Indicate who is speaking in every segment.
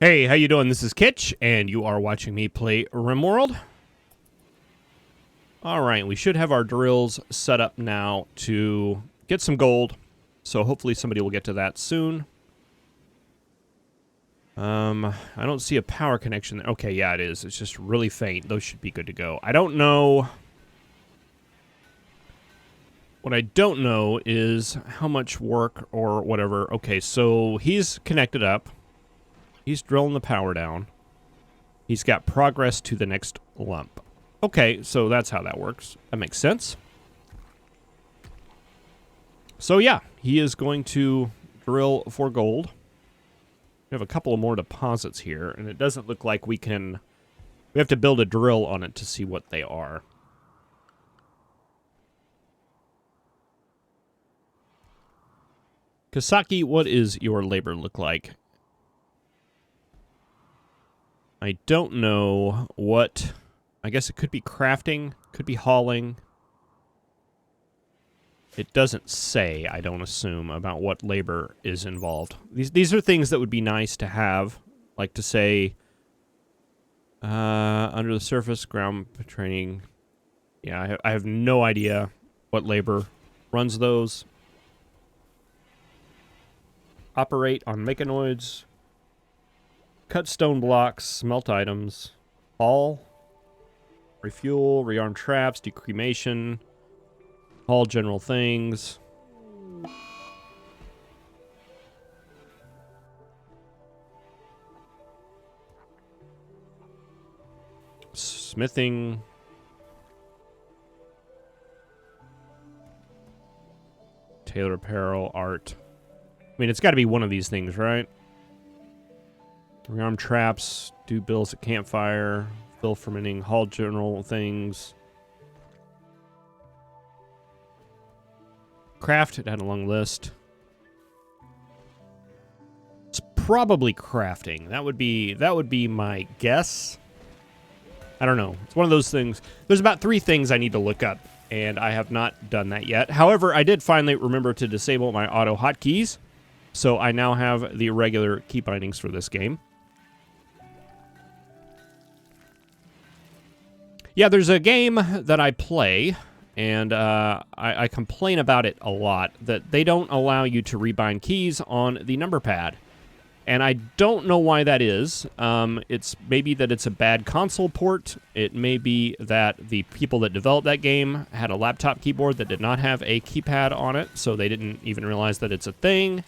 Speaker 1: Hey, how you doing? This is Kitch, and you are watching me play Rimworld. Alright, we should have our drills set up now to get some gold, so hopefully somebody will get to that soon. I don't see a power connection there. Okay, yeah, it is. It's just really faint. Those should be good to go. I don't know... What I don't know is how much work or whatever. Okay, so he's connected up. He's drilling the power down. He's got progress to the next lump. Okay, so that's how that works. That makes sense. So yeah, he is going to drill for gold. We have a couple of more deposits here, and it doesn't look like we can... We have to build a drill on it to see what they are. Kasaki, what is your labor look like? I don't know what... I guess it could be crafting, could be hauling. It doesn't say, I don't assume, about what labor is involved. These are things that would be nice to have, like to say, under the surface, ground training. Yeah, I have no idea what labor runs those. Operate on mechanoids. Cut stone blocks, smelt items, haul, refuel, rearm traps, decremation, haul general things. Smithing. Tailor apparel, art. I mean, it's got to be one of these things, right? Rearm traps, do bills at campfire, fill fermenting, haul general things. Craft, it had a long list. It's probably crafting. That would be my guess. I don't know. It's one of those things. There's about 3 things I need to look up, and I have not done that yet. However, I did finally remember to disable my auto hotkeys, so I now have the regular key bindings for this game. Yeah, there's a game that I play, and I complain about it a lot, that they don't allow you to rebind keys on the number pad. And I don't know why that is. It's maybe that it's a bad console port. It may be that the people that developed that game had a laptop keyboard that did not have a keypad on it, so they didn't even realize that it's a thing.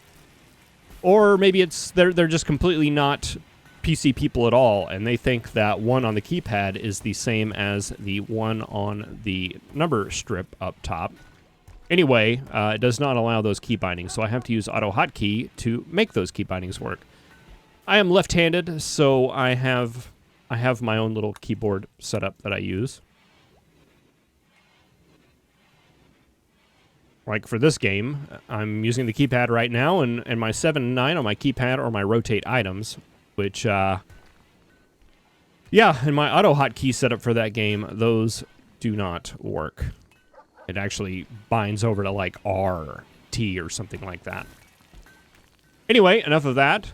Speaker 1: Or maybe it's they're just completely not PC people at all, and they think that 1 on the keypad is the same as the 1 on the number strip up top. Anyway, it does not allow those key bindings, so I have to use auto hotkey to make those key bindings work. I am left-handed, so I have my own little keyboard setup that I use. Like for this game, I'm using the keypad right now, and my 7 and 9 on my keypad are my rotate items, which, yeah, and my auto hotkey setup for that game, those do not work. It actually binds over to, like, RT or something like that. Anyway, enough of that.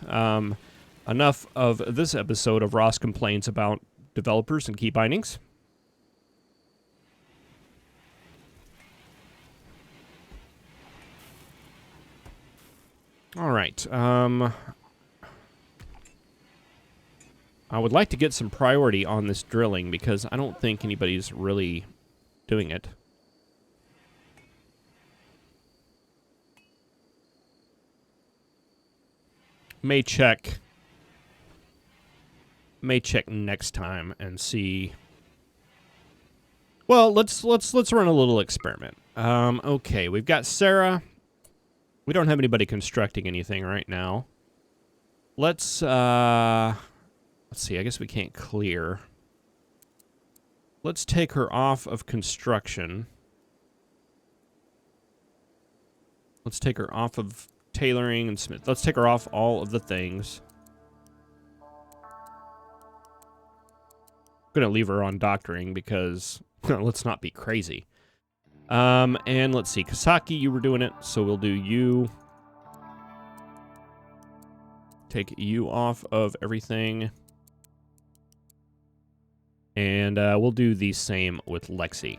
Speaker 1: Enough of this episode of Ross Complains about developers and key bindings. All right, I would like to get some priority on this drilling because I don't think anybody's really doing it. May check next time and see. Well, let's run a little experiment. Okay, we've got Sarah. We don't have anybody constructing anything right now. Let's see. I guess we can't clear. Let's take her off of construction. Let's take her off of tailoring and smith. Let's take her off all of the things. I'm gonna leave her on doctoring because let's not be crazy. And let's see, Kasaki, you were doing it, so we'll do you. take you off of everything. And we'll do the same with Lexi.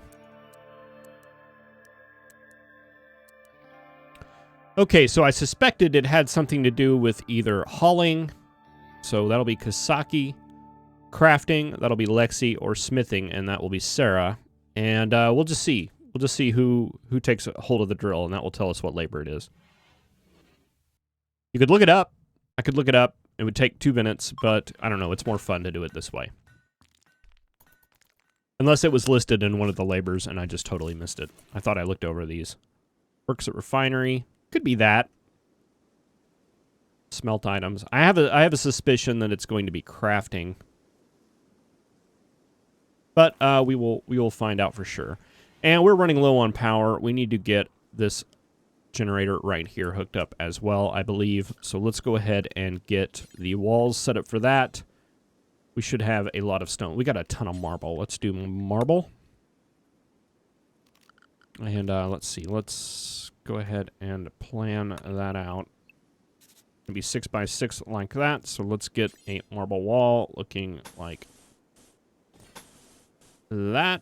Speaker 1: Okay, so I suspected it had something to do with either hauling, so that'll be Kasaki, crafting, that'll be Lexi, or smithing, and that will be Sarah. And we'll just see. We'll just see who takes a hold of the drill, and that will tell us what labor it is. You could look it up. I could look it up. It would take 2 minutes, but I don't know. It's more fun to do it this way. Unless it was listed in one of the labors, and I just totally missed it. I thought I looked over these. Works at refinery. Could be that. Smelt items. I have a suspicion that it's going to be crafting. But we will find out for sure. And we're running low on power. We need to get this generator right here hooked up as well, I believe. So let's go ahead and get the walls set up for that. We should have a lot of stone. We got a ton of marble. Let's do marble. And let's see. Let's go ahead and plan that out. It'll be 6 by 6 like that. So let's get a marble wall looking like that.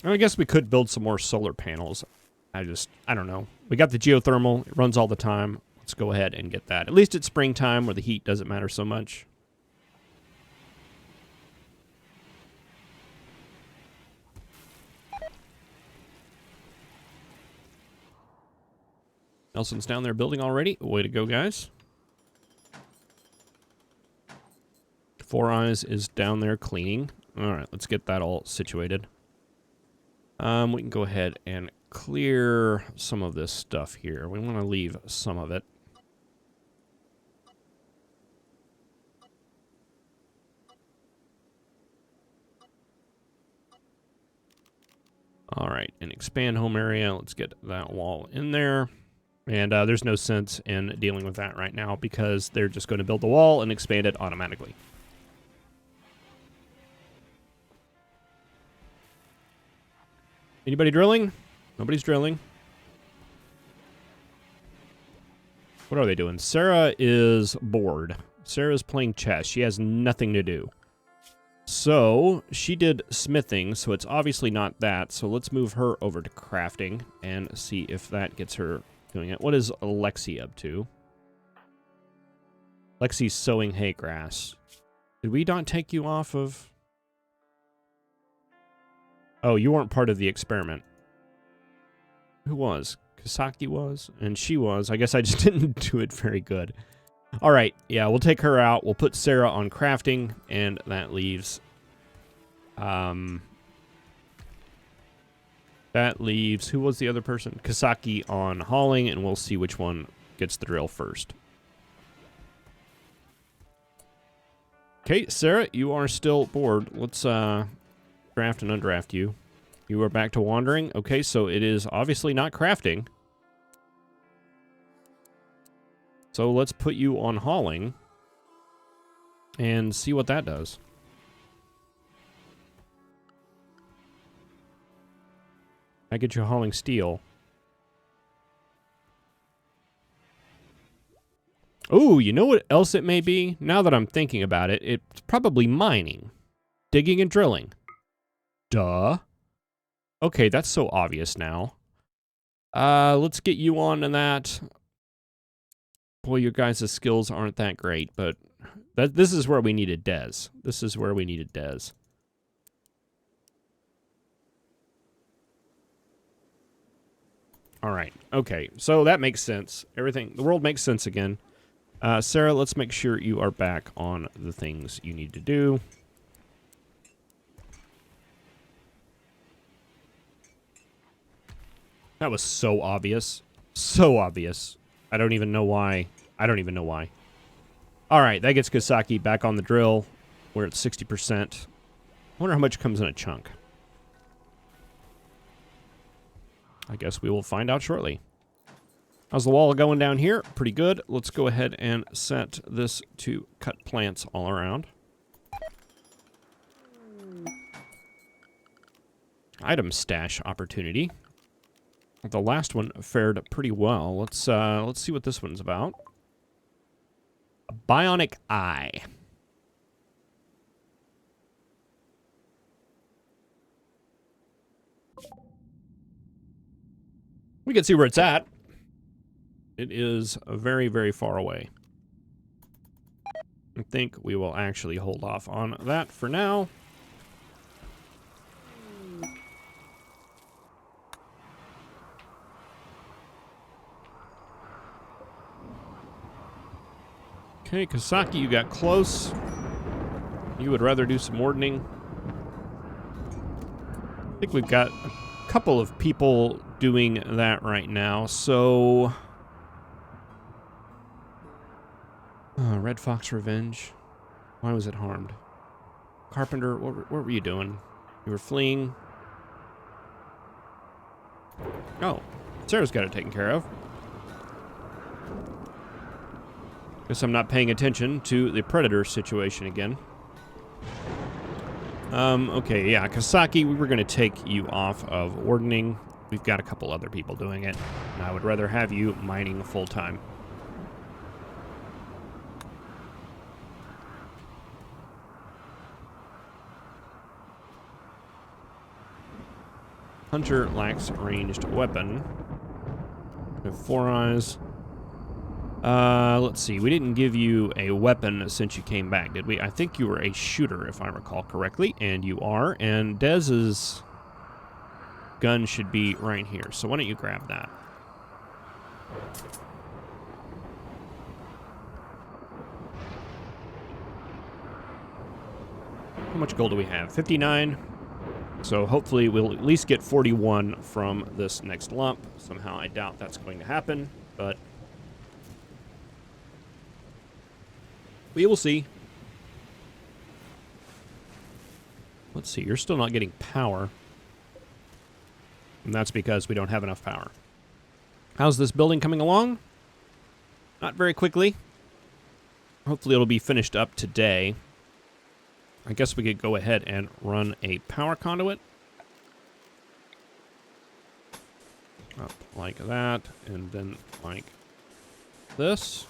Speaker 1: I guess we could build some more solar panels. I don't know. We got the geothermal. It runs all the time. Let's go ahead and get that. At least it's springtime where the heat doesn't matter so much. Nelson's down there building already. Way to go, guys. Four Eyes is down there cleaning. All right, let's get that all situated. We can go ahead and clear some of this stuff here. We want to leave some of it. All right, and expand home area. Let's get that wall in there. And there's no sense in dealing with that right now because they're just going to build the wall and expand it automatically. Anybody drilling? Nobody's drilling. What are they doing? Sarah is bored. Sarah's playing chess. She has nothing to do. So, she did smithing, so it's obviously not that. So let's move her over to crafting and see if that gets her doing it. What is Lexi up to? Lexi's sowing hay grass. Did we not take you off of... Oh, you weren't part of the experiment. Who was? Kasaki was, and she was. I guess I just didn't do it very good. All right, yeah, we'll take her out. We'll put Sarah on crafting, and that leaves... that leaves... Who was the other person? Kasaki on hauling, and we'll see which one gets the drill first. Okay, Sarah, you are still bored. Let's, draft and undraft you. You are back to wandering. Okay, so it is obviously not crafting. So let's put you on hauling and see what that does. I get you hauling steel. Oh, you know what else it may be? Now that I'm thinking about it, it's probably mining. Digging and drilling. Duh. Okay, that's so obvious now. Let's get you on to that. Boy, your guys' skills aren't that great, but this is where we needed Dez. This is where we needed Dez. All right. Okay, so that makes sense. Everything, the world makes sense again. Sarah, let's make sure you are back on the things you need to do. That was so obvious. So obvious. I don't even know why. I don't even know why. All right, that gets Kasaki back on the drill. We're at 60%. I wonder how much comes in a chunk. I guess we will find out shortly. How's the wall going down here? Pretty good. Let's go ahead and set this to cut plants all around. item stash opportunity. The last one fared pretty well. Let's see what this one's about. A bionic eye. We can see where it's at. It is very, very far away. I think we will actually hold off on that for now. Okay, Kasaki, you got close. You would rather do some wardening. I think we've got a couple of people doing that right now, so... Red Fox Revenge. Why was it harmed? Carpenter, what were you doing? You were fleeing. Oh, Sarah's got it taken care of. Guess I'm not paying attention to the Predator situation again. Okay, yeah, Kasaki, we were going to take you off of wardening. We've got a couple other people doing it, and I would rather have you mining full-time. Hunter lacks ranged weapon. We have 4 eyes. Let's see. We didn't give you a weapon since you came back, did we? I think you were a shooter, if I recall correctly, and you are. And Dez's gun should be right here. So why don't you grab that? How much gold do we have? 59. So hopefully we'll at least get 41 from this next lump. Somehow I doubt that's going to happen, but we will see. Let's see, you're still not getting power. And that's because we don't have enough power. How's this building coming along? Not very quickly. Hopefully it'll be finished up today. I guess we could go ahead and run a power conduit. Up like that, and then like this.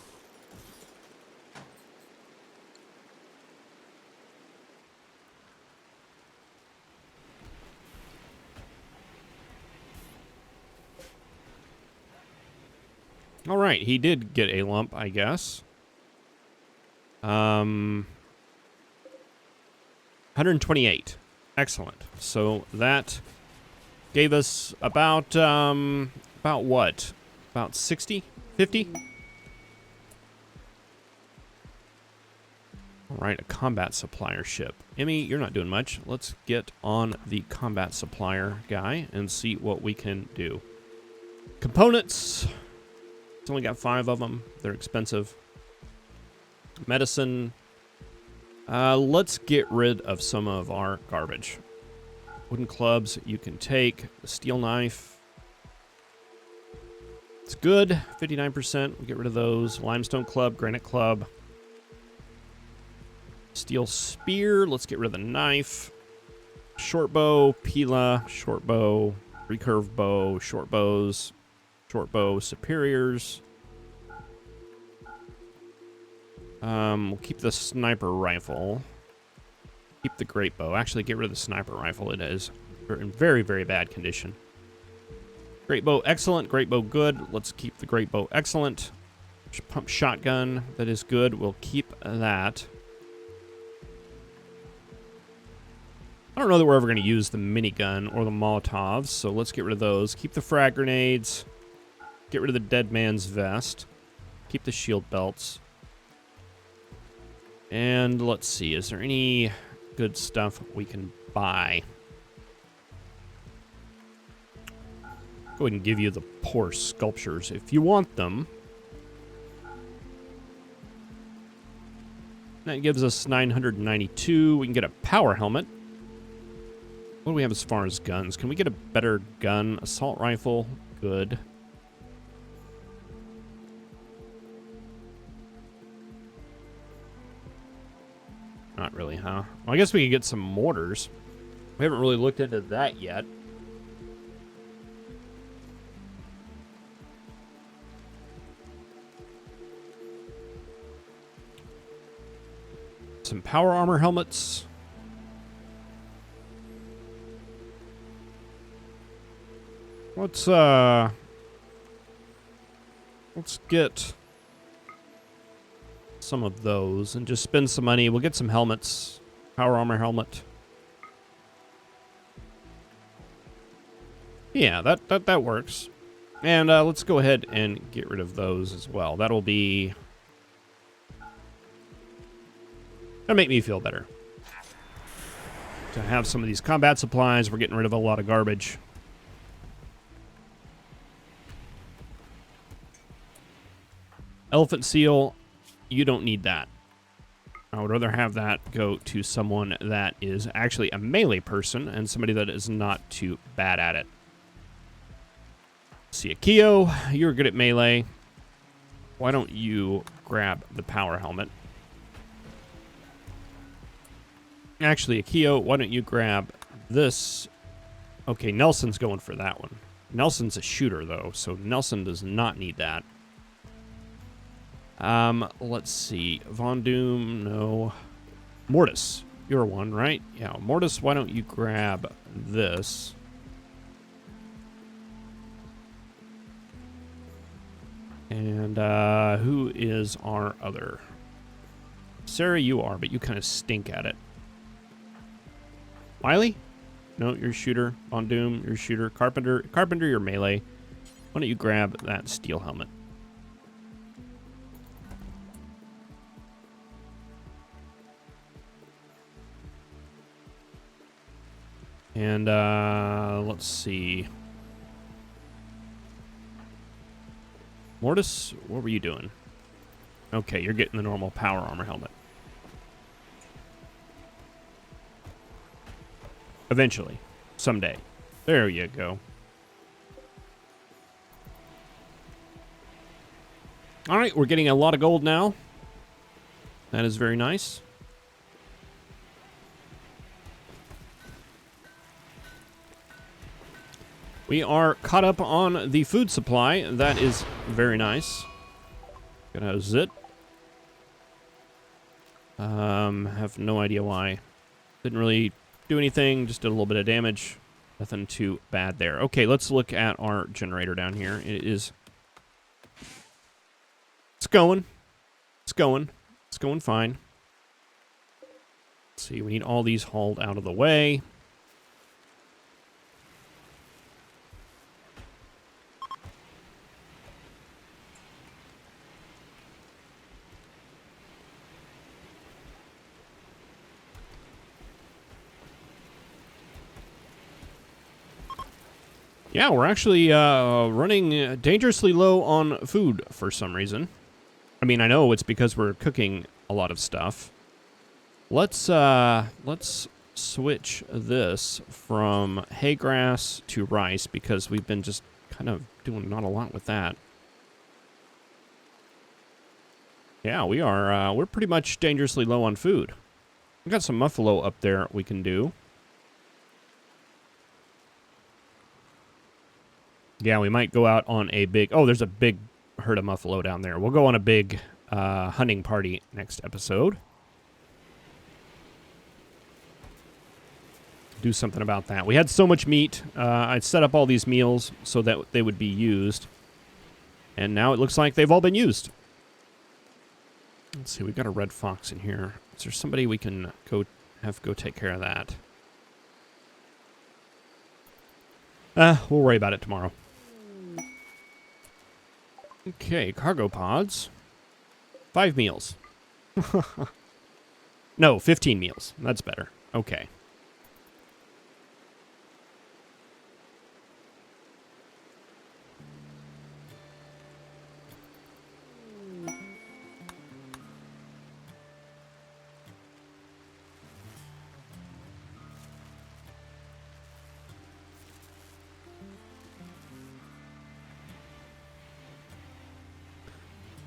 Speaker 1: All right, he did get a lump, I guess. 128. Excellent. So that gave us about what? About 60? 50? All right, a combat supplier ship. Emmy, you're not doing much. Let's get on the combat supplier guy and see what we can do. Components. It's only got 5 of them. They're expensive. Medicine. Let's get rid of some of our garbage. Wooden clubs you can take. The steel knife. It's good. 59%. We'll get rid of those. Limestone club, granite club. Steel spear. Let's get rid of the knife. Short bow, pila, short bow, recurve bow, short bows, short bow superiors. We'll keep the sniper rifle. Keep the great bow. Actually, get rid of the sniper rifle. It is in very, very bad condition. Great bow, excellent. Great bow, good. Let's keep the great bow, excellent. Pump shotgun, that is good. We'll keep that. I don't know that we're ever going to use the minigun or the Molotovs, so let's get rid of those. Keep the frag grenades. Get rid of the dead man's vest. Keep the shield belts. And let's see, is there any good stuff we can buy? Go ahead and give you the poor sculptures if you want them. That gives us 992. We can get a power helmet. What do we have as far as guns? Can we get a better gun? Assault rifle, good. Not really, huh? Well, I guess we could get some mortars. We haven't really looked into that yet. some power armor helmets. Let's get some of those and just spend some money. We'll get some helmets. Power armor helmet. Yeah, that works. And let's go ahead and get rid of those as well. That'll make me feel better. To have some of these combat supplies, we're getting rid of a lot of garbage. Elephant seal, you don't need that. I would rather have that go to someone that is actually a melee person and somebody that is not too bad at it. See, Akio, you're good at melee. Why don't you grab the power helmet? Actually, Akio, why don't you grab this? Okay, Nelson's going for that one. Nelson's a shooter, though, so Nelson does not need that. Let's see. Von Doom, no. Mortis, you're one, right? Yeah, Mortis, why don't you grab this? And, who is our other? Sarah, you are, but you kind of stink at it. Wiley? No, you're a shooter. Von Doom, you're a shooter. Carpenter, you're melee. Why don't you grab that steel helmet? And, let's see. Mortis, what were you doing? Okay, you're getting the normal power armor helmet. Eventually. Someday. There you go. Alright, we're getting a lot of gold now. That is very nice. We are caught up on the food supply. That is very nice. Gonna zit. Have no idea why. Didn't really do anything. Just did a little bit of damage. Nothing too bad there. Okay, let's look at our generator down here. It is... It's going. It's going. It's going fine. Let's see, we need all these hauled out of the way. Yeah, we're actually running dangerously low on food for some reason. I mean, I know it's because we're cooking a lot of stuff. Let's switch this from hay grass to rice because we've been just kind of doing not a lot with that. Yeah, we are. We're pretty much dangerously low on food. We've got some muffalo up there we can do. Yeah, we might go out on a big... Oh, there's a big herd of muffalo down there. We'll go on a big hunting party next episode. Do something about that. We had so much meat. I'd set up all these meals so that they would be used. And now it looks like they've all been used. Let's see, we've got a red fox in here. Is there somebody we can go take care of that? We'll worry about it tomorrow. Okay, cargo pods. 5 meals. No, 15 meals. That's better. Okay.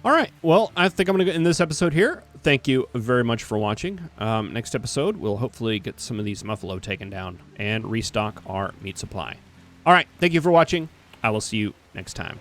Speaker 1: All right, well, I think I'm going to end this episode here. Thank you very much for watching. Next episode, we'll hopefully get some of these muffalo taken down and restock our meat supply. All right, thank you for watching. I will see you next time.